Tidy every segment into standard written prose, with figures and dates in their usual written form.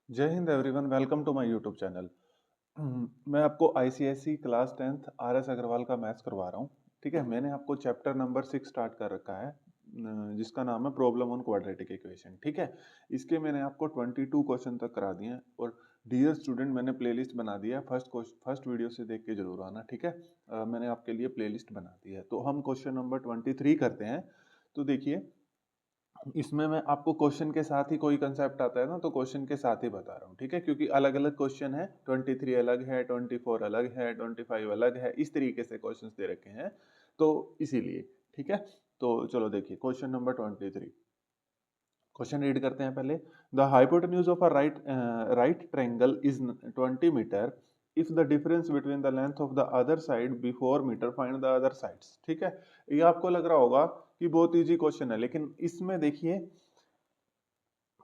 जय हिंद everyone, welcome to my YouTube channel. मैं आपको ICSE class 10th RS Agarwal का मैथ्स करवा रहा हूँ। ठीक है, मैंने आपको चैप्टर नंबर 6 स्टार्ट कर रखा है, जिसका नाम है प्रॉब्लम ऑन क्वाड्रेटिक इक्वेशन। ठीक है, इसके मैंने आपको 22 क्वेश्चन तक करा दिए हैं और डियर स्टूडेंट मैंने प्लेलिस्ट बना दिया है। फर्स्ट वीडियो से देख के जरूर आना। ठीक है, मैंने आपके लिए प्लेलिस्ट बना दी है। तो हम क्वेश्चन नंबर 23 करते हैं। तो देखिए, इसमें मैं आपको क्वेश्चन के साथ ही कोई कंसेप्ट आता है ना, तो क्वेश्चन के साथ ही बता रहा हूँ। ठीक है, क्योंकि अलग अलग क्वेश्चन है, 23 अलग है, 24 अलग है, 25 अलग है, इस तरीके से क्वेश्चंस दे रखे हैं, तो इसीलिए। ठीक है, तो चलो देखिए क्वेश्चन नंबर 23। क्वेश्चन रीड करते हैं पहले। The hypotenuse of a right triangle is 20 metre if the difference between the length of the other side be 4 metre, find the other sides. ठीक है, ये आपको लग रहा होगा कि बहुत इजी क्वेश्चन है, लेकिन इसमें देखिए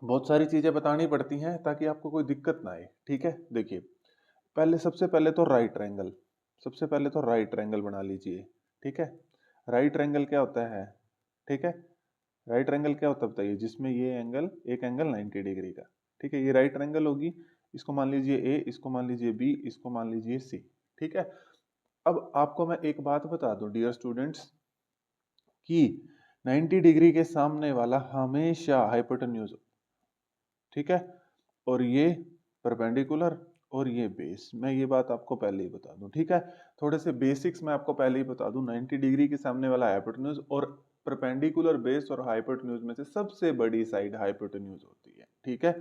बहुत सारी चीजें बतानी पड़ती हैं ताकि आपको कोई दिक्कत ना आए। ठीक है, देखिए सबसे पहले तो राइट ट्रायंगल, सबसे पहले तो राइट ट्रायंगल बना लीजिए। ठीक है, राइट ट्रायंगल क्या होता है? ठीक है, राइट ट्रायंगल क्या होता है बताइए, जिसमें ये एंगल, एक एंगल 90 डिग्री का। ठीक है, ये राइट ट्रायंगल होगी। इसको मान लीजिए ए, इसको मान लीजिए बी, इसको मान लीजिए सी। ठीक है, अब आपको मैं एक बात बता दूं डियर स्टूडेंट्स, कि 90 डिग्री के सामने वाला हमेशा हाइपोटेन्यूज। ठीक है, और ये परपेंडिकुलर और ये बेस, मैं ये बात आपको पहले ही बता दूं। ठीक है, थोड़े से बेसिक्स मैं आपको पहले ही बता दूं। 90 डिग्री के सामने वाला हाइपोटेन्यूज और परपेंडिकुलर बेस और हाइपोटेन्यूज में से सबसे बड़ी साइड हाइपोटेन्यूज होती है। ठीक है,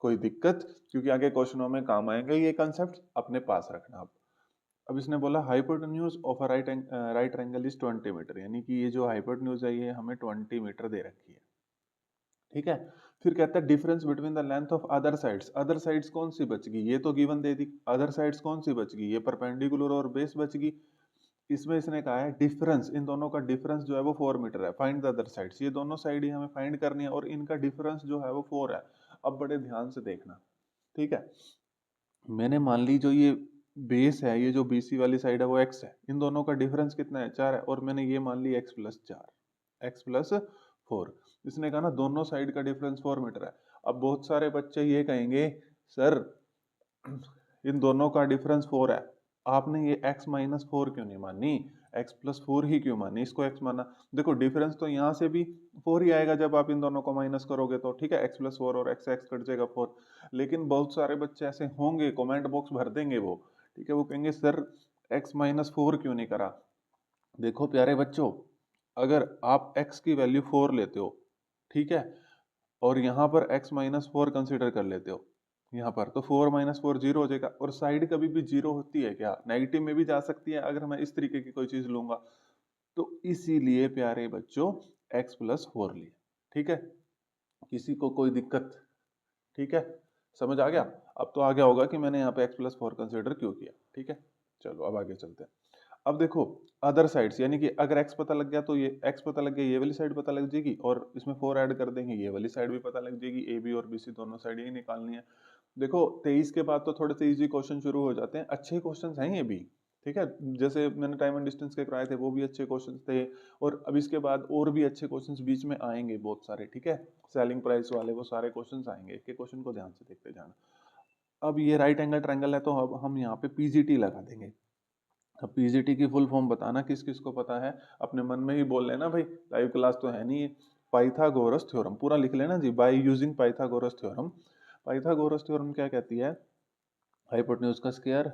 कोई दिक्कत? क्योंकि आगे क्वेश्चनों में काम आएंगे ये कंसेप्ट, अपने पास रखना आप। अब इसने बोला hypotenuse of a right angle is 20 metre, यानी कि ये जो हाइपोटेन्यूज है ये हमें 20 मीटर दे रखी है। ठीक है, फिर कहता है difference between the length of other sides. Other sides कौन सी बच गई? ये तो गिवन दे दी। अदर साइड्स कौन सी बच गई? ये परपेंडिकुलर और बेस बच गई। इसमें इसने कहा है डिफरेंस, इन दोनों का डिफरेंस जो है वो 4 मीटर है। फाइंड द अदर साइड्स, ये दोनों साइड ही हमें फाइंड करनी है और इनका डिफरेंस जो है वो 4 है। अब बड़े ध्यान से देखना। ठीक है, मैंने मान ली जो ये बेस है, ये जो बीसी वाली साइड है वो एक्स है, इन दोनों का डिफरेंस कितना है? 4 है, और मैंने ये मान ली x+4, x+4। इसने कहा ना दोनों साइड का डिफरेंस 4 मीटर है। अब बहुत सारे बच्चे ये कहेंगे, सर इन दोनों का डिफरेंस 4 है, आपने ये x-4 क्यों नहीं मानी, x+4 ही क्यों मानी, इसको x माना? देखो डिफरेंस तो यहाँ से भी 4 ही आएगा जब आप इन दोनों को माइनस करोगे तो। ठीक है, x+4 और x कट जाएगा 4। लेकिन बहुत सारे बच्चे ऐसे होंगे, कमेंट बॉक्स भर देंगे वो। ठीक है, वो कहेंगे सर x-4 क्यों नहीं करा? देखो प्यारे बच्चों, अगर आप x की वैल्यू 4 लेते हो, ठीक है, और यहाँ पर x-4 कंसिडर कर लेते हो, यहाँ पर तो 4-4 जीरो हो जाएगा। और साइड कभी भी जीरो होती है क्या? नेगेटिव में भी जा सकती है अगर मैं इस तरीके की कोई चीज लूंगा। तो इसीलिए प्यारे बच्चों x+4 लिए। ठीक है, किसी को कोई दिक्कत? ठीक है, समझ आ गया? अब तो आ गया होगा कि मैंने यहाँ पे x+4 कंसिडर क्यों किया। ठीक है, चलो अब आगे चलते हैं। अब देखो अदर साइड्स, यानी कि अगर x पता लग गया तो ये x पता लग गया, ये वाली साइड पता लग जाएगी, और इसमें 4 ऐड कर देंगे, ये वाली साइड भी पता लग जाएगी। ए बी और बी सी दोनों साइड ही निकालनी है। देखो 23 के बाद तो थोड़े से इजी क्वेश्चन शुरू हो जाते हैं, अच्छे क्वेश्चन हैं ये भी। ठीक है, जैसे मैंने टाइम एंड डिस्टेंस के कराए थे वो भी अच्छे क्वेश्चन थे, और अब इसके बाद और भी अच्छे क्वेश्चन बीच में आएंगे बहुत सारे। ठीक है, सेलिंग प्राइस वाले वो सारे क्वेश्चन आएंगे, एक एक क्वेश्चन को ध्यान से देखते जाना। अब ये राइट एंगल ट्रायंगल है, तो अब हम यहाँ पे पीजीटी लगा देंगे। अब पीजीटी की फुल फॉर्म बताना किस किस को पता है, अपने मन में ही बोल लेना भाई, लाइव क्लास तो है नहीं। पाइथागोरस थ्योरम पूरा लिख लेना जी, by using Pythagoras theorem. Pythagoras theorem क्या कहती है? हाइपोटेन्यूज का स्क्वायर,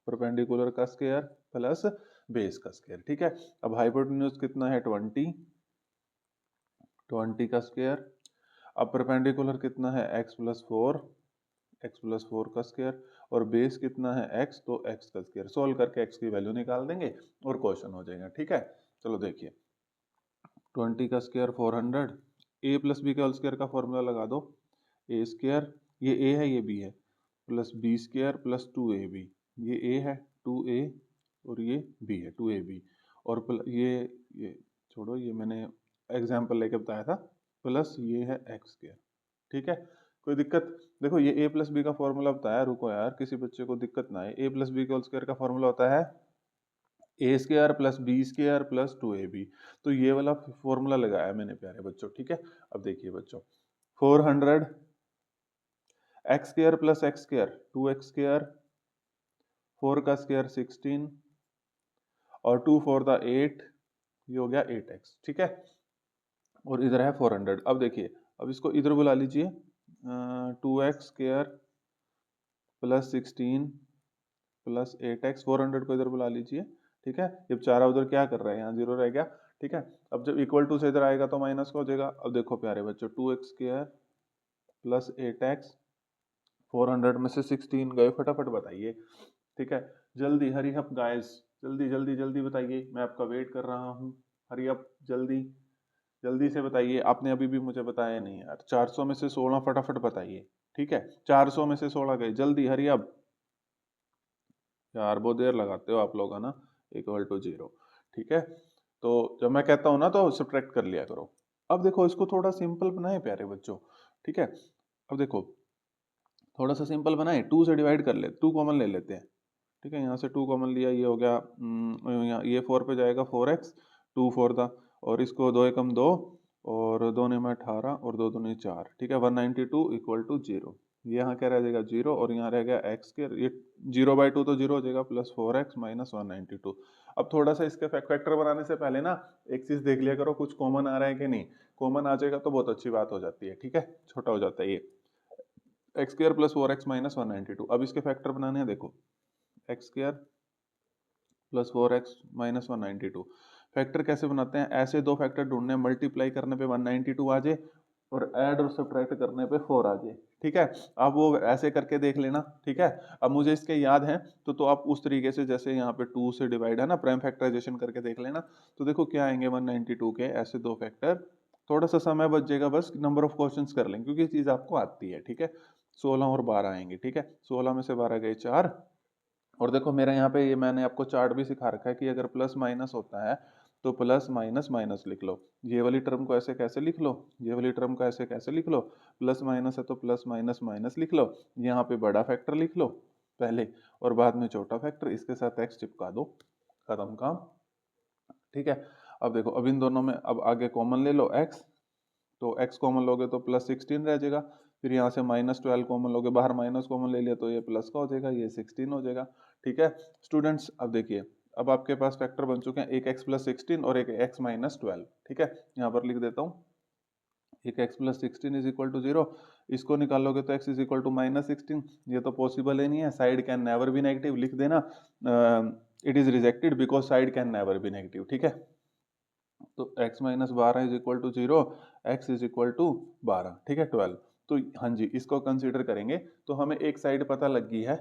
परपेंडिकुलर का स्क्वायर प्लस बेस का स्क्वायर। ठीक है, अब हाइपोटेन्यूज कितना है? 20, 20 का स्क्वायर। अब परपेंडिकुलर कितना है? x+4, x+4 का स्क्वायर, और बेस कितना है? x, तो x का स्क्वायर। सोल्व करके x की वैल्यू निकाल देंगे और क्वेश्चन हो जाएगा। ठीक है, चलो देखिए 20 का स्क्वायर 400, a प्लस बी का होल स्क्वायर का फॉर्मूला लगा दो। ए स्क्वायर, ये a है ये b है, plus B square plus 2ab, ये a है 2a, और ये b है 2ab, और ये छोड़ो, ये मैंने एग्जाम्पल लेके बताया था, प्लस ये है x स्क्वायर। ठीक है, कोई दिक्कत? देखो ये a प्लस बी का फॉर्मूला बताया, रुको यार किसी बच्चे को दिक्कत ना आए। a प्लस बी का होल स्क्वायर का फॉर्मूला होता है A square plus B square plus 2ab। तो ये वाला फॉर्मूला लगाया मैंने प्यारे बच्चों। ठीक है, अब देखिए बच्चों, 400 x square plus x square 2x², 4 का स्क्वायर 16 और 2 4 द 8, ये हो गया 8x, ठीक है। और इधर है 400। अब देखिए, अब इसको इधर बुला लीजिए, 2x² प्लस 16 प्लस 8x, 400 को इधर बुला लीजिए, ठीक है। जब चारा उधर क्या कर रहा है, यहाँ 0 रह गया, ठीक है। अब जब इक्वल टू से इधर आएगा तो माइनस का हो जाएगा। अब देखो प्यारे बच्चों, 2x² प्लस 8x, 400 में से 16 गए, फटाफट बताइए, ठीक है। जल्दी, हरी अप गाइस, जल्दी जल्दी जल्दी बताइए, मैं आपका वेट कर रहा हूँ। हरी अप, जल्दी जल्दी से बताइए, आपने अभी भी मुझे बताया नहीं यार। 400 में से 16 फटाफट बताइए, ठीक है। 400 में से 16 गए, जल्दी हरी अप यार, बहुत देर लगाते हो आप लोग, है ना। इक्वल टू 0, ठीक है। तो जब मैं कहता हूँ ना तो सब्ट्रैक्ट कर लिया करो। अब देखो, इसको थोड़ा सिंपल बनाए प्यारे बच्चों, ठीक है। अब देखो, थोड़ा सा सिंपल बनाए, 2 से डिवाइड कर ले, 2 कॉमन ले लेते हैं, ठीक है। यहाँ से 2 कॉमन लिया, ये हो गया, ये 4 पे जाएगा 4x, 2 4 था, और इसको 2 एकम 2, और 2 ने में 18, और 2 दूनी 4, ठीक है। 192 इक्वल टू 0। ये यहाँ क्या रह जाएगा 0, और यहाँ रह गया x के, ये 0/2 तो 0 हो जाएगा, प्लस 4x माइनस 192। अब थोड़ा सा इसके फैक्टर बनाने से पहले ना एक चीज़ देख लिया करो, कुछ कॉमन आ रहा है कि नहीं। कॉमन आ जाएगा तो बहुत अच्छी बात हो जाती है, ठीक है। छोटा हो जाता है ये x² प्लस 4x माइनस 192। अब इसके फैक्टर बनाने हैं, देखो x² plus 4x minus 192। Factor कैसे बनाते हैं, ऐसे दो फैक्टर ढूंढने हैं, मल्टीप्लाई करने पे 192 आ जाए और ऐड और सब्ट्रैक्ट करने पे 4 आ जाए, ठीक है। अब वो ऐसे करके देख लेना, ठीक है। अब मुझे इसके याद हैं तो आप उस तरीके से, जैसे यहाँ पे 2 से डिवाइड है ना, प्राइम फैक्टराइजेशन करके देख लेना। तो देखो क्या आएंगे 192 के ऐसे दो फैक्टर। थोड़ा सा समय बच जाएगा, बस नंबर ऑफ क्वेश्चंस कर लेंगे क्योंकि ये चीज़ आपको आती है, ठीक है। 16 और 12 आएंगे, ठीक है। 16 में से 12 गए 4। और देखो मेरा यहाँ पे, ये मैंने आपको चार्ट भी सिखा रखा है कि अगर प्लस माइनस होता है तो प्लस माइनस माइनस लिख लो। ये वाली टर्म को ऐसे कैसे लिख लो, ये वाली टर्म को ऐसे कैसे लिख लो, प्लस माइनस है तो प्लस माइनस माइनस लिख लो। यहाँ पे बड़ा फैक्टर लिख लो पहले, और बाद में छोटा फैक्टर, इसके साथ एक्स चिपका दो, खत्म काम, ठीक है। अब देखो, अब इन दोनों में अब आगे कॉमन ले लो एक्स, तो x कॉमन लोगे तो प्लस 16 रह जाएगा। फिर यहाँ से -12 कॉमन लोगे, बाहर माइनस कॉमन ले लिया तो ये प्लस का हो जाएगा, ये 16 हो जाएगा, ठीक है। स्टूडेंट्स अब देखिए, अब आपके पास फैक्टर बन चुके हैं, एक x प्लस 16 और एक x माइनस 12, ठीक है। यहाँ पर लिख देता हूँ, एक x plus 16 is equal to 0। इसको निकालोगे तो x इज इक्वल टू -16, ये तो पॉसिबल ही नहीं है। Side can never be negative, लिख देना, it is rejected because side can never be negative, ठीक है। तो x minus 12 is equal to 0, x is equal to 12, ठीक है 12। तो हाँ जी, इसको कंसीडर करेंगे तो हमें एक साइड पता लग गई है,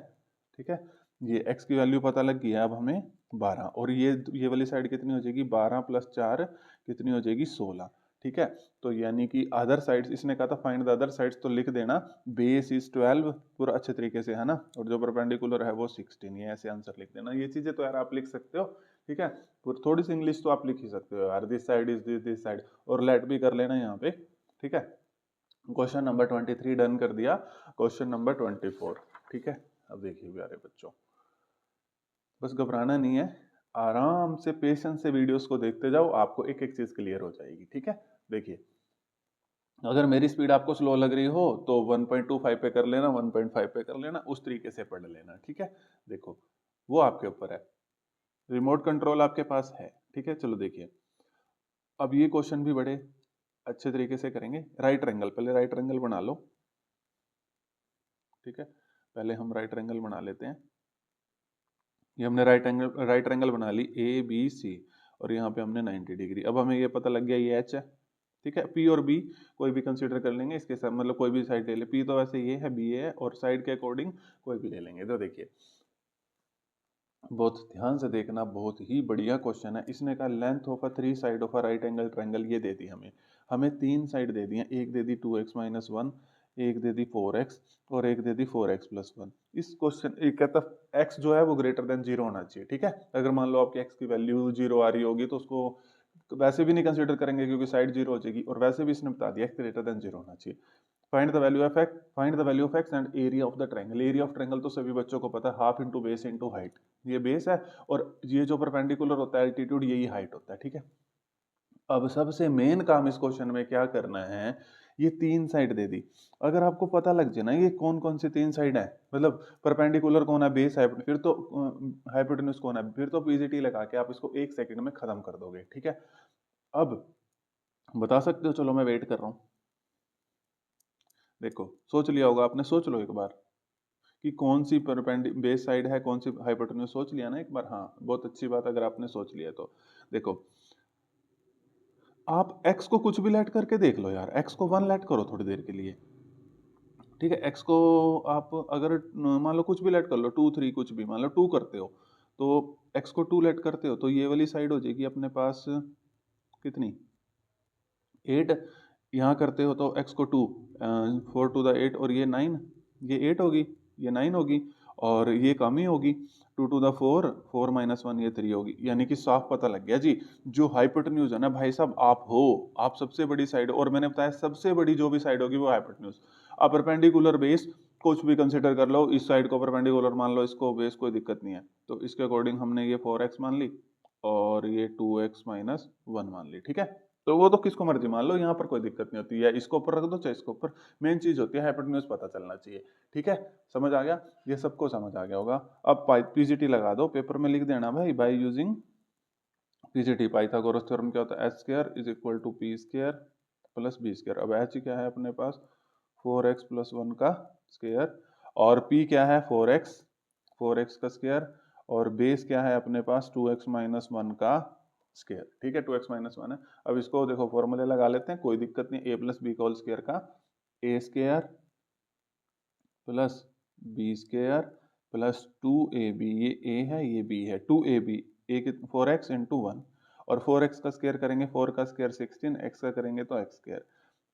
ठीक है। ये x की वैल्यू पता लग गई है, अब हमें 12, और ये वाली साइड कितनी हो जाएगी, 12 प्लस 4 कितनी हो जाएगी 16, ठीक है। तो यानी कि अदर साइड्स, इसने कहा था फाइंड द अदर साइड्स, तो लिख देना बेस इज 12 पूरा अच्छे तरीके से, है ना, और जो परपेंडिकुलर है वो 16, ये ऐसे आंसर लिख देना। ये चीजें तो यार आप लिख सकते हो, ठीक है। थोड़ी सी इंग्लिश तो आप लिख ही सकते हो यार, this side is this side, और लेट भी कर लेना यहाँ पे, ठीक है। क्वेश्चन नंबर 23 डन कर दिया, क्वेश्चन नंबर 24, ठीक है। अब देखिए प्यारे बच्चों, बस घबराना नहीं है, आराम से पेशेंस से वीडियोस को देखते जाओ, आपको एक एक चीज क्लियर हो जाएगी, ठीक है। देखिए, अगर मेरी स्पीड आपको स्लो लग रही हो तो 1.25 पे कर लेना, 1.5 पे कर लेना, उस तरीके से पढ़ लेना, ठीक है। देखो, वो आपके ऊपर है, रिमोट कंट्रोल आपके पास है, ठीक है। चलो देखिए, अब ये क्वेश्चन भी बड़े अच्छे तरीके से करेंगे। राइट एंगल, पहले राइट एंगल बना लो, ठीक है। पहले हम राइट एंगल बना लेते हैं। ये हमने राइट एंगल बना ली ABC, और यहाँ पे हमने 90 डिग्री। अब हमें ये पता लग गया ये H है, ठीक है। P और B कोई भी कंसीडर कर लेंगे इसके साथ, मतलब कोई भी साइड ले ले। P तो वैसे ये है, B है, और साइड के अकॉर्डिंग कोई भी ले लेंगे। तो देखिए, बहुत ध्यान से देखना, बहुत ही बढ़िया क्वेश्चन है। इसने कहा length of a 3 side of a right angle triangle, ये दे दी हमें 3 साइड दे दी हैं। एक दे दी 2x माइनस 1, एक दे दी 4x, और एक दे दी 4x प्लस 1। इस क्वेश्चन एक कहता x जो है वो ग्रेटर देन 0 होना चाहिए, ठीक है। अगर मान लो आपकी x की वैल्यू 0 आ रही होगी तो उसको वैसे भी नहीं कंसीडर करेंगे क्योंकि साइड 0 हो जाएगी, और वैसे भी इसने बता दिया x ग्रेटर देन 0 होना चाहिए। Find the value of x and area of the triangle. Area of triangle तो सभी बच्चों को पता है, half into base into height. ये बेस है, और ये जो परपेंडिकुलर होता है एल्टीट्यूड, यही हाइट होता है, ठीक है। अब सबसे मेन काम इस क्वेश्चन में क्या करना है, ये 3 साइड दे दी। अगर आपको पता लग जाए ना ये कौन कौन सी 3 साइड है, मतलब परपेंडिकुलर कौन है, बेस फिर तो हाइपोटेन्यूज कौन है, फिर तो पीजीटी लगा के आप इसको 1 सेकंड में खत्म कर दोगे। ठीक है, अब बता सकते हो, चलो मैं वेट कर रहा हूँ। देखो सोच लिया होगा आपने, सोच लो एक बार कि कौन सी बेस साइड है, कौन सी हाइपोटेन्यूज, सोच लिया ना एक बार? हाँ, बहुत अच्छी बात अगर आपने सोच लिया तो। देखो आप x को कुछ भी लेट करके देख लो यार, x को 1 लेट करो थोड़ी देर के लिए। ठीक है, x को आप अगर मान लो कुछ भी लेट कर लो, 2 3 कुछ भी, मान लो 2 करते हो तो x को 2 लेट करते हो तो ये वाली साइड हो जाएगी अपने पास कितनी, 8। यहाँ करते हो तो x को 2, 4 to the 8 और ये 9, ये 8 होगी, ये 9 होगी और ये कम ही होगी, 2 to the 4, 4 minus 1 ये 3 होगी। यानी कि साफ पता लग गया जी, जो हाइपोटेन्यूज है ना भाई साहब आप हो, आप सबसे बड़ी साइड, और मैंने बताया सबसे बड़ी जो भी साइड होगी वो हाइपोटेन्यूज। आप परपेंडिकुलर बेस कुछ भी कंसिडर कर लो, इस साइड को परपेंडिकुलर मान लो, इसको बेस, कोई दिक्कत नहीं है। तो इसके अकॉर्डिंग हमने ये 4x मान ली और ये 2x माइनस 1 मान ली। ठीक है, तो वो तो किसको मर्जी मान लो, यहाँ पर कोई दिक्कत नहीं होती है, इसको ऊपर रख दो चाहे इसको ऊपर, मेन चीज होती है हाइपोटेन्यूज पता चलना चाहिए। ठीक है, समझ आ गया, ये सबको समझ आ गया होगा। अब पीजीटी लगा दो, पेपर में लिख देना भाई, by using PGT Pythagoras theorem क्या होता है, h square is equal to p square plus B square. अब एच क्या है अपने पास, 4x प्लस 1 का स्क्वायर, और p क्या है 4x का स्क्वायर, और बेस क्या है अपने पास 2x माइनस 1 का स्क्वायर। ठीक है, 2x माइनस 1 है। अब इसको देखो फॉर्मूले लगा लेते हैं, कोई दिक्कत नहीं, a प्लस बी का होल स्क्वायर का a square plus B square plus 2ab, ये a है ये b है, 2ab, a 4x इंटू 1, और 4x का स्क्वायर करेंगे, 4 का स्क्वायर 16, x का करेंगे तो x square,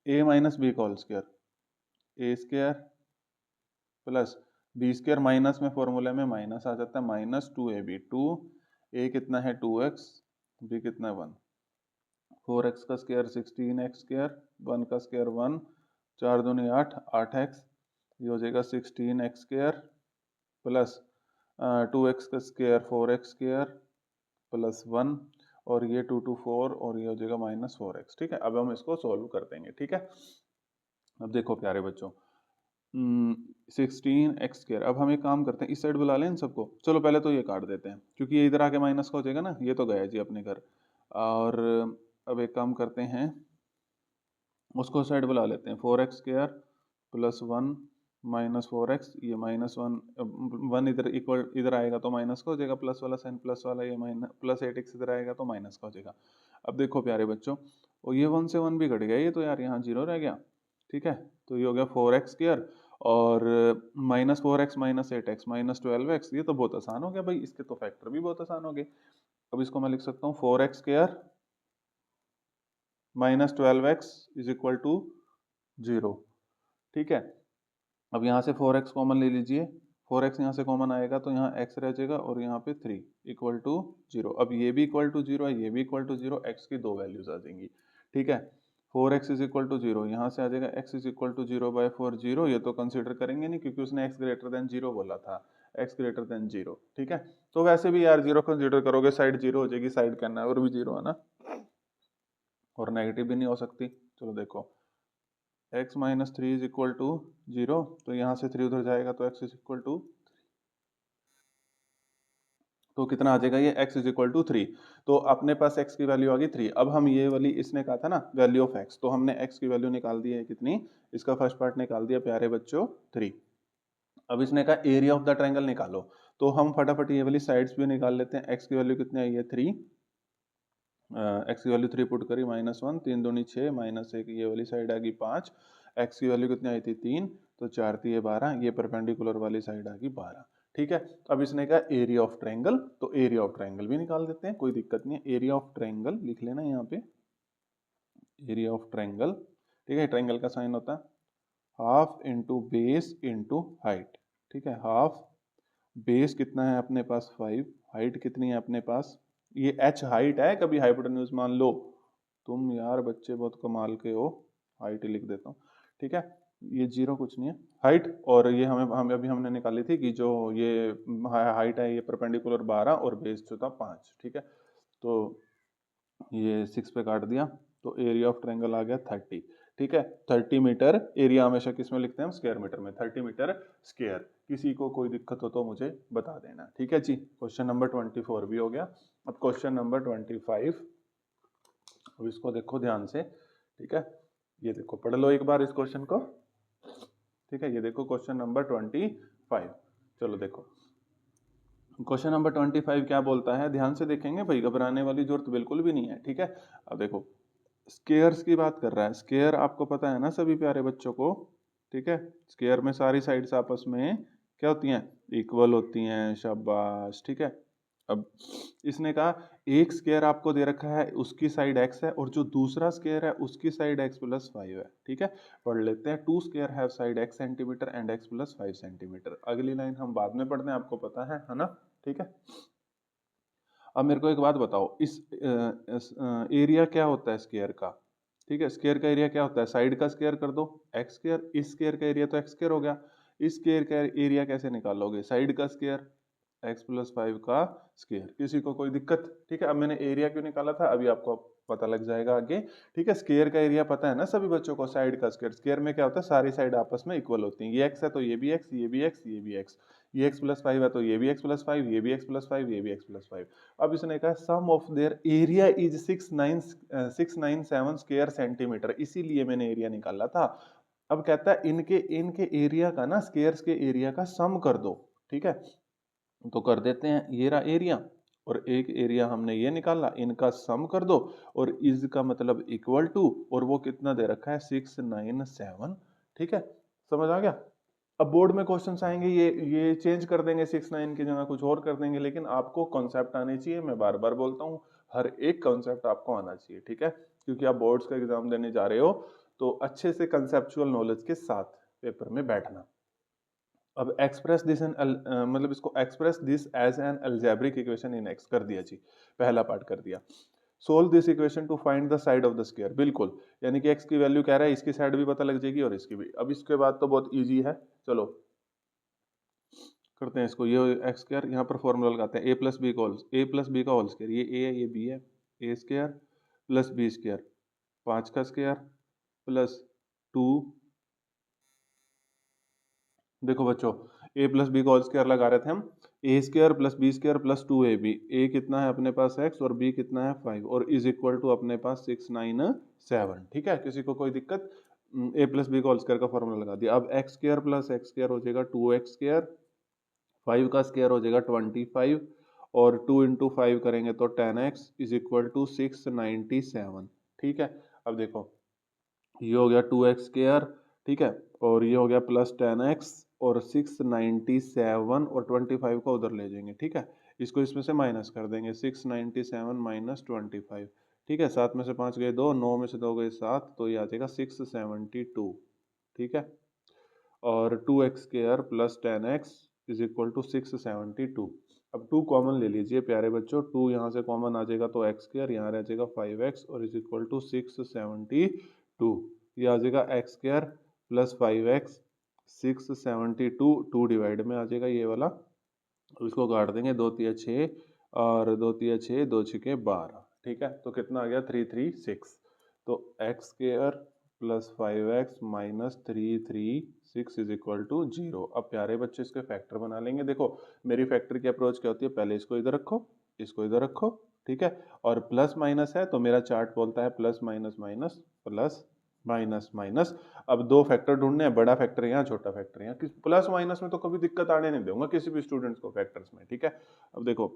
a minus B का whole square, a square plus B square, minus में फॉर्मूले में माइनस आ जाता है, माइनस 2ab, 2 a कितना है 2x, b कितना है 1, 4x का स्क्वायर 16x स्क्वायर, 1 का स्क्वायर 1, 4 दूनी 8, 8x, ये हो जाएगा 16x स्क्वायर प्लस 2x का स्क्वायर 4x स्क्वायर प्लस 1, और ये 2 to 4 और ये हो जाएगा माइनस 4x। ठीक है, अब हम इसको सॉल्व कर देंगे। ठीक है, अब देखो प्यारे बच्चों, 16x स्क्वायर, अब हम एक काम करते हैं, इस साइड बुला लें इन सबको, चलो पहले तो ये काट देते हैं क्योंकि ये इधर आके माइनस का हो जाएगा ना, ये तो गया जी अपने घर। और अब एक काम करते हैं, उसको साइड बुला लेते हैं, 4x square plus 1 minus 4x, ये माइनस 1, 1 इधर इक्वल इधर आएगा तो माइनस का हो जाएगा, प्लस वाला साइन प्लस वाला, ये माइनस प्लस 8x इधर आएगा तो माइनस का हो जाएगा। अब देखो प्यारे बच्चों, और ये 1 से 1 भी घट गया, ये तो यार यहाँ 0 रह गया। ठीक है, तो ये हो गया 4x स्क्वायर और minus 4x minus 8x minus 12x, ये तो बहुत आसान हो गया भाई, इसके तो फैक्टर भी बहुत आसान हो गए। अब इसको मैं लिख सकता हूँ 4x square minus 12x is equal to 0। ठीक है, अब यहाँ से 4x कॉमन ले लीजिए, 4x यहाँ से कॉमन आएगा तो यहाँ x रह जाएगा और यहाँ पे 3 इक्वल टू 0। अब ये भी इक्वल टू 0 है, ये भी इक्वल टू 0, x की दो वैल्यूज आ जाएंगी। ठीक है, 4x इज इक्वल टू 0, यहाँ से आ जाएगा x is equal to 0 by 4, 0 ये तो कंसिडर करेंगे नहीं क्योंकि उसने x ग्रेटर देन 0 बोला था, x ग्रेटर देन 0। ठीक है, तो वैसे भी यार 0 कंसिडर करोगे साइड 0 हो जाएगी, साइड का और भी 0 है ना, और नेगेटिव भी नहीं हो सकती। चलो देखो, x minus 3 is equal to 0, तो यहाँ से 3 उधर जाएगा तो x इज इक्वल टू, तो कितना आ जाएगा ये x इज इक्वल टू 3। तो अपने पास x की वैल्यू आ गई 3। अब हम ये वाली, इसने कहा था ना वैल्यू ऑफ x, तो हमने x की वैल्यू निकाल दी है कितनी, इसका फर्स्ट पार्ट निकाल दिया प्यारे बच्चों 3। अब इसने कहा एरिया ऑफ द ट्रायंगल निकालो, तो हम फटाफट ये वाली साइड्स भी निकाल लेते हैं। x की वैल्यू कितनी आई है 3, x की वैल्यू 3 पुट करी, माइनस 1, 3 दूनी 6, माइनस 1, ये वाली साइड आ गई 5, x की वैल्यू कितनी आई थी 3, तो 4 3 12, ये परपेंडिकुलर वाली साइड आ गई 12। ठीक है, अब इसने कहा एरिया ऑफ ट्रायंगल, तो एरिया ऑफ ट्रायंगल भी निकाल देते हैं, कोई दिक्कत नहीं है। एरिया ऑफ ट्रायंगल लिख लेना यहाँ पे, एरिया ऑफ ट्रायंगल। ठीक है, ट्रायंगल का साइन होता है half into base into height. ठीक है, हाफ, बेस कितना है अपने पास 5, हाइट कितनी है अपने पास, ये h हाइट है, कभी हाइपोटेन्यूज मान लो, तुम यार बच्चे बहुत कमाल के हो, हाइट लिख देता हूँ। ठीक है, ये 0 कुछ नहीं है हाइट, और ये हमें अभी हमने निकाली थी कि जो ये हाइट है ये परपेंडिकुलर 12 और बेस जो था 5। ठीक है, तो ये 6 पे काट दिया, तो एरिया ऑफ ट्रायंगल आ गया 30। ठीक है। 30 मीटर एरिया हमेशा किस में लिखते हैं हम, स्क्वायर मीटर में, 30 मीटर स्क्वायर। किसी को कोई दिक्कत हो तो मुझे बता देना, ठीक है जी। क्वेश्चन नंबर 24 भी हो गया। अब क्वेश्चन नंबर 25, अब इसको देखो ध्यान से, ठीक है। ये देखो, पढ़ लो एक बार इस क्वेश्चन को, ठीक है। ये देखो क्वेश्चन नंबर 25, चलो देखो क्वेश्चन नंबर 25 क्या बोलता है, ध्यान से देखेंगे भाई, घबराने वाली जरूरत बिल्कुल भी नहीं है, ठीक है। अब देखो स्केयर्स की बात कर रहा है। स्केयर आपको पता है ना सभी प्यारे बच्चों को, ठीक है। स्केयर में सारी साइड्स आपस में क्या होती हैं, इक्वल होती हैं, शाबाश, ठीक है। अब इसने कहा एक स्केयर आपको दे रखा है, उसकी साइड x है, और जो दूसरा स्केयर है उसकी साइड x+5 है, ठीक है। पढ़ लेते हैं, two square have side x centimetre and x+5 centimetre. अगली लाइन हम बाद में पढ़ते हैं, आपको पता है ना, ठीक है। अब मेरे को एक बात बताओ, इस एरिया क्या होता है स्क्वायर का, ठीक है। स्क्वायर का एरिया क्या होता है, साइड का स्क्वायर कर दो एक्स स्क्वायर, इस स्क्वायर का एरिया तो एक्स स्क्वायर हो गया। इस स्क्वायर का एरिया कैसे निकालोगे, साइड का स्क्वायर, x+5 का स्क्वायर। किसी को कोई दिक्कत, ठीक है। अब मैंने एरिया क्यों निकाला था अभी आपको पता लग जाएगा आगे, ठीक है। स्क्वायर का एरिया पता है ना सभी बच्चों को, साइड का स्क्वायर, स्क्वायर में क्या होता है, सारी साइड आपस में इक्वल होती हैं। ये x है तो ये भी x, ये भी x, ये भी x, ये x+5 है तो ये भी x+5, ये भी x+5, ये भी x+5। अब इसने कहा sum of their area is 697 square centimetre, इसीलिए मैंने एरिया निकाला था। अब कहता है इनके इनके एरिया का ना, स्क्वायर्स के एरिया का सम कर दो, ठीक है। तो कर देते हैं, ये रहा एरिया और एक एरिया हमने ये निकाला, इनका सम कर दो, और इज का मतलब इक्वल टू, और वो कितना दे रखा है 697, ठीक है। समझ आ गया। अब बोर्ड में क्वेश्चंस आएंगे, ये चेंज कर देंगे, 6 9 की जगह कुछ और कर देंगे, लेकिन आपको कॉन्सेप्ट आने चाहिए। मैं बार बार बोलता हूँ, हर एक कॉन्सेप्ट आपको आना चाहिए, ठीक है। क्योंकि आप बोर्ड्स का एग्जाम देने जा रहे हो, तो अच्छे से कंसेप्चुअल नॉलेज के साथ पेपर में बैठना। अब एक्सप्रेस दिस एन मतलब इसको express this as an algebraic equation in x कर दिया जी, पहला पार्ट कर दिया। Solve this equation to find the side of the square, बिल्कुल, यानी कि x की वैल्यू कह रहा है, इसकी साइड भी पता लग जाएगी और इसकी भी। अब इसके बाद तो बहुत इजी है, चलो करते हैं इसको। ये एक्स स्क्वायर, यहाँ पर फॉर्मूला लगाते हैं, ए प्लस बी का होल स्क्वायर, ये ए है ये बी है, A square plus B square, 5 का स्क्वायर प्लस 2, देखो बच्चों ए प्लस बी का होल स्क्वायर लगा रहे थे हम, A square plus B square plus 2ab, A कितना है अपने पास x और b कितना है 5, और इज इक्वल टू अपने पास 697, ठीक है। किसी को कोई दिक्कत, ए प्लस बी का होल स्क्वायर का फॉर्मूला लगा दिया। अब x square plus x square हो जाएगा 2x स्क्वायर, 5 का स्क्वायर हो जाएगा 25, और 2 × 5 करेंगे तो 10x इज इक्वल टू 697, ठीक है। अब देखो ये हो गया 2x स्क्वायर, ठीक है, और ये हो गया प्लस 10x, और 697 और 25 को उधर ले जाएंगे, ठीक है। इसको इसमें से माइनस कर देंगे, 697 माइनस 25, ठीक है। 7 में से 5 गए 2, 9 में से 2 गए 7, तो ये आ जाएगा 672, ठीक है। और 2x square plus 10x is equal to 672। अब 2 कॉमन ले लीजिए प्यारे बच्चों, 2 यहाँ से कॉमन आ जाएगा तो x स्क्वायर यहाँ रह जाएगा 5x, और इज इक्वल टू 672। ये आ जाएगा x square plus 5x, 672, 2 divide में आ जाएगा ये वाला। अब इसको काट देंगे, 2 तिया 6 और 2 तिया 6, 2 छके 12, ठीक है। तो कितना आ गया 336। तो x square plus 5x minus 336 is equal to 0। अब प्यारे बच्चे इसके फैक्टर बना लेंगे। देखो मेरी फैक्टर की अप्रोच क्या होती है, पहले इसको इधर रखो, इसको इधर रखो, ठीक है। और प्लस माइनस है तो मेरा चार्ट बोलता है plus minus minus plus minus minus. अब 2 फैक्टर ढूंढने हैं, बड़ा फैक्टर यहाँ, छोटा फैक्टर यहाँ। प्लस माइनस में तो कभी दिक्कत आने नहीं दूंगा किसी भी स्टूडेंट्स को फैक्टर्स में, ठीक है। अब देखो,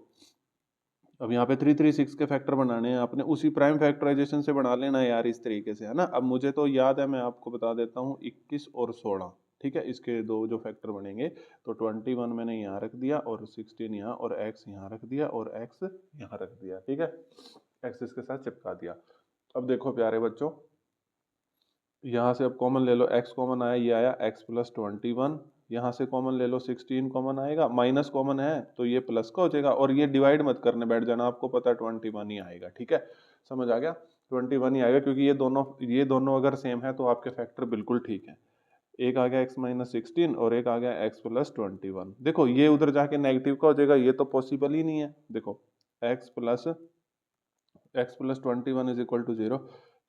अब यहाँ पे 336 के फैक्टर बनाने हैं आपने, उसी प्राइम फैक्टराइजेशन से बना लेना यार, इस तरीके से, है ना। अब मुझे तो याद है, मैं आपको बता देता हूँ, 21 और 16, ठीक है, इसके दो जो फैक्टर बनेंगे। तो 21 मैंने यहाँ रख दिया, और 16 यहाँ, और x यहाँ रख दिया, और x यहाँ रख दिया, ठीक है। x इसके साथ चिपका दिया। अब देखो प्यारे बच्चों, यहाँ से अब कॉमन ले लो, x कॉमन आया, ये आया x प्लस 21, यहाँ से कॉमन ले लो, 16 कॉमन आएगा, माइनस कॉमन है तो ये प्लस का हो जाएगा, और ये डिवाइड मत करने बैठ जाना, आपको पता है 21 ही आएगा, ठीक है। समझ आ गया, 21 ही आएगा, क्योंकि ये दोनों अगर सेम है तो आपके फैक्टर बिल्कुल ठीक है। एक आ गया x माइनस 16 और एक आ गया x प्लस 21। देखो ये उधर जाके नेगेटिव का हो जाएगा, ये तो पॉसिबल ही नहीं है। देखो x plus 21 is equal to 0,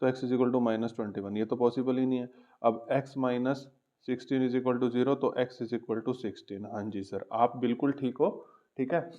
तो x इज इक्वल टू -21, ये तो पॉसिबल ही नहीं है। अब x minus 16 is equal to 0, तो x इज इक्वल टू 16। हाँ जी सर, आप बिल्कुल ठीक हो, ठीक है,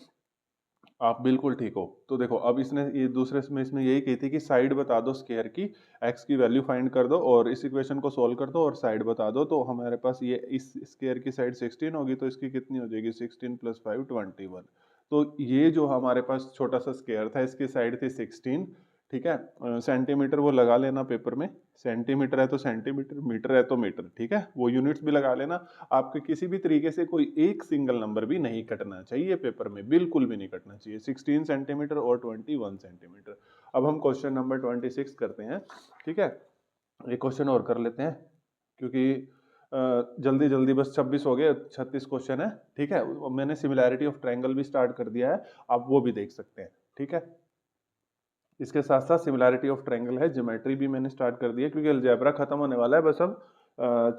आप बिल्कुल ठीक हो। तो देखो अब इसने ये दूसरे में इसमें यही कही थी कि साइड बता दो स्केयर की, x की वैल्यू फाइंड कर दो और इस इक्वेशन को सॉल्व कर दो और साइड बता दो। तो हमारे पास ये इस स्केयर की साइड 16 होगी, तो इसकी कितनी हो जाएगी, 16 + 5 21। तो ये जो हमारे पास छोटा सा स्केयर था, इसकी साइड थी 16, ठीक है। सेंटीमीटर वो लगा लेना पेपर में, सेंटीमीटर है तो सेंटीमीटर, मीटर है तो मीटर, ठीक है, वो यूनिट्स भी लगा लेना। आपके किसी भी तरीके से कोई एक सिंगल नंबर भी नहीं कटना चाहिए पेपर में, बिल्कुल भी नहीं कटना चाहिए, 16 सेंटीमीटर और 21 सेंटीमीटर। अब हम क्वेश्चन नंबर 26 करते हैं, ठीक है। एक क्वेश्चन और कर लेते हैं, क्योंकि जल्दी जल्दी बस 26 हो गए, 36 क्वेश्चन है, ठीक है। मैंने सिमिलैरिटी ऑफ ट्रायंगल भी स्टार्ट कर दिया है, आप वो भी देख सकते हैं, ठीक है। इसके साथ साथ सिमिलैरिटी ऑफ ट्रायंगल है, ज्योमेट्री भी मैंने स्टार्ट कर दिया, क्योंकि अलजेब्रा खत्म होने वाला है, बस अब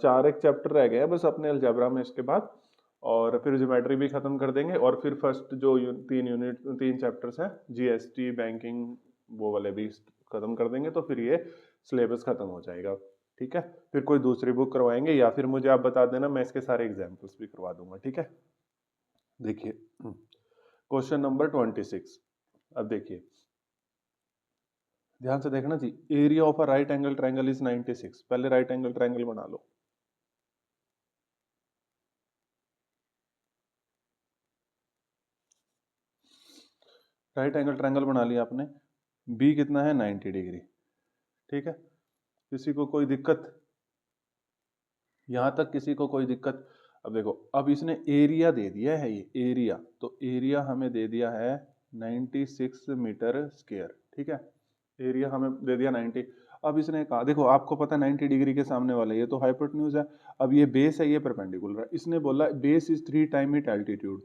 4 एक चैप्टर रह गए हैं बस अपने अलजेब्रा में इसके बाद, और फिर ज्योमेट्री भी खत्म कर देंगे, और फिर फर्स्ट जो 3 चैप्टर्स हैं, जीएसटी, बैंकिंग, वो वाले भी खत्म कर देंगे, तो फिर ये सिलेबस खत्म हो जाएगा, ठीक है। फिर कोई दूसरी बुक करवाएंगे, या फिर मुझे आप बता देना, मैं इसके सारे एग्जाम्पल्स भी करवा दूंगा, ठीक है। देखिए क्वेश्चन नंबर 26, अब देखिए ध्यान से देखना जी। Area of a right angle triangle is 96। पहले राइट एंगल ट्रायंगल बना लो। राइट एंगल ट्रायंगल बना लिया आपने, बी कितना है, 90 डिग्री, ठीक है। किसी को कोई दिक्कत, यहां तक किसी को कोई दिक्कत? अब देखो, अब इसने एरिया दे दिया है, ये एरिया, तो एरिया हमें दे दिया है 96 मीटर स्क्वायर, ठीक है। एरिया हमें दे दिया 90। अब इसने कहा, देखो आपको पता है 90 डिग्री के सामने वाला ये तो हाइपोटेन्यूज है, अब ये बेस है, ये परपेंडिकुलर है। इसने बोला base is 3 time it altitude.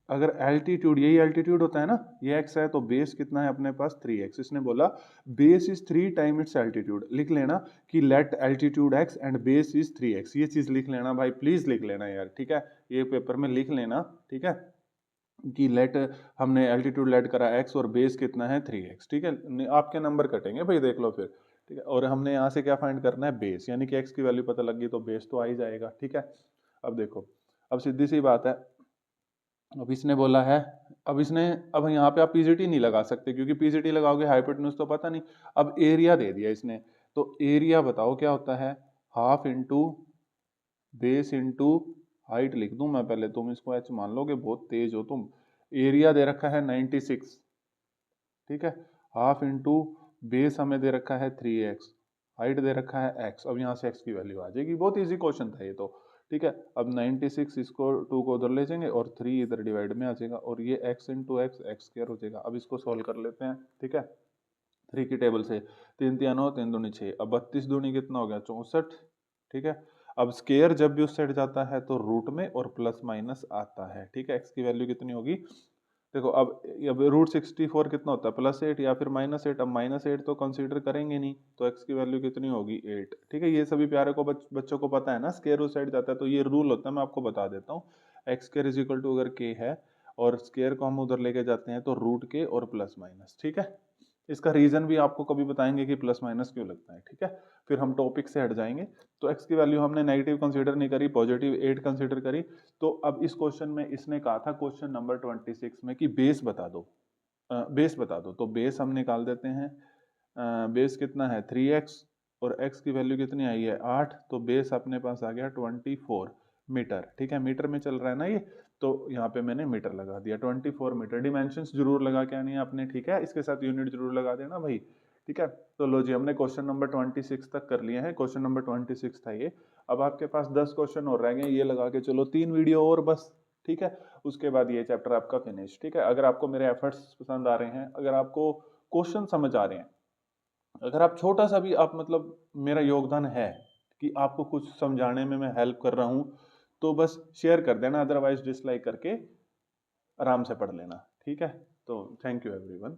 अगर एल्टीट्यूड, यही एल्टीट्यूड होता है ना, ये एक्स है, तो बेस कितना है अपने पास 3x। इसने बोला base is 3 time its altitude. लिख लेना कि let altitude x and base is 3x, ये चीज लिख लेना भाई, प्लीज लिख लेना यार, ठीक है, ये पेपर में लिख लेना, ठीक है, कि लेट, हमने एल्टीट्यूड लेट करा x और बेस कितना है 3x, ठीक है। आपके नंबर कटेंगे भाई, देख लो फिर, ठीक है। और हमने यहाँ से क्या फाइंड करना है, बेस, यानी कि x की वैल्यू पता लग गई तो बेस तो आ ही जाएगा, ठीक है। अब देखो, अब सीधी सी बात है, अब इसने बोला है, अब इसने, अब यहाँ पे आप पीजीटी नहीं लगा सकते, क्योंकि पीजीटी लगाओगे हाइपोटेन्यूज तो पता नहीं। अब एरिया दे दिया इसने, तो एरिया बताओ क्या होता है, half into base into height लिख दूं मैं पहले, तुम इसको एच मान लोगे, बहुत तेज हो तुम। एरिया दे रखा है 96, ठीक है, हाफ इंटू बेस हमें दे रखा है 3x, हाइट दे रखा है x। अब यहाँ से x की वैल्यू आ जाएगी, बहुत इजी क्वेश्चन था ये तो, ठीक है। अब 96, इसको 2 को उधर ले जाएंगे और 3 इधर डिवाइड में आ जाएगा, और ये x into x x square हो जाएगा। अब इसको सॉल्व कर लेते हैं, ठीक है, 3 की टेबल से, 3 3 9, 3 दूनी 6, अब 32 दूनी कितना हो गया, 64, ठीक है। अब स्केयर जब भी उस साइड जाता है तो रूट में और प्लस माइनस आता है, ठीक है। x की वैल्यू कितनी होगी, देखो अब √64 कितना होता है, +8 या फिर -8। अब -8 तो कंसीडर करेंगे नहीं, तो x की वैल्यू कितनी होगी, 8, ठीक है। ये सभी प्यारे को बच्चों को पता है ना, स्केयर उस साइड जाता है तो ये रूल होता है, मैं आपको बता देता हूँ। x² इज इक्वल टू, अगर k है और स्केयर को हम उधर लेके जाते हैं तो √k और प्लस माइनस, ठीक है। इसका रीजन भी आपको कभी बताएंगे कि प्लस माइनस क्यों लगता है, ठीक है। फिर हम टॉपिक से हट जाएंगे। तो x की वैल्यू हमने नेगेटिव कंसीडर नहीं करी, पॉजिटिव 8 कंसीडर करी। तो अब इस क्वेश्चन में इसने कहा था, क्वेश्चन नंबर 26 में, कि बेस बता दो, बेस बता दो। तो बेस हम निकाल देते हैं, बेस कितना है 3x, और x की वैल्यू कितनी आई है 8, तो बेस अपने पास आ गया 24 मीटर, ठीक है। मीटर में चल रहा है ना ये, तो यहाँ पे मैंने मीटर लगा दिया, 24 मीटर। डिमेंशंस जरूर लगा के आनी है आपने, ठीक है, इसके साथ यूनिट जरूर लगा देना भाई, ठीक है। तो लो जी, हमने क्वेश्चन नंबर 26 तक कर लिए हैं, क्वेश्चन नंबर 26 था ये। अब आपके पास 10 क्वेश्चन और रह गए, ये लगा के चलो 3 वीडियो और बस, ठीक है। उसके बाद ये चैप्टर आपका फिनिश, ठीक है। अगर आपको मेरे एफर्ट्स पसंद आ रहे हैं, अगर आपको क्वेश्चन समझ आ रहे हैं, अगर आप छोटा सा भी, आप मतलब मेरा योगदान है कि आपको कुछ समझाने में मैं हेल्प कर रहा हूं, तो बस शेयर कर देना, अदरवाइज डिसलाइक करके आराम से पढ़ लेना, ठीक है। तो थैंक यू एवरीवन।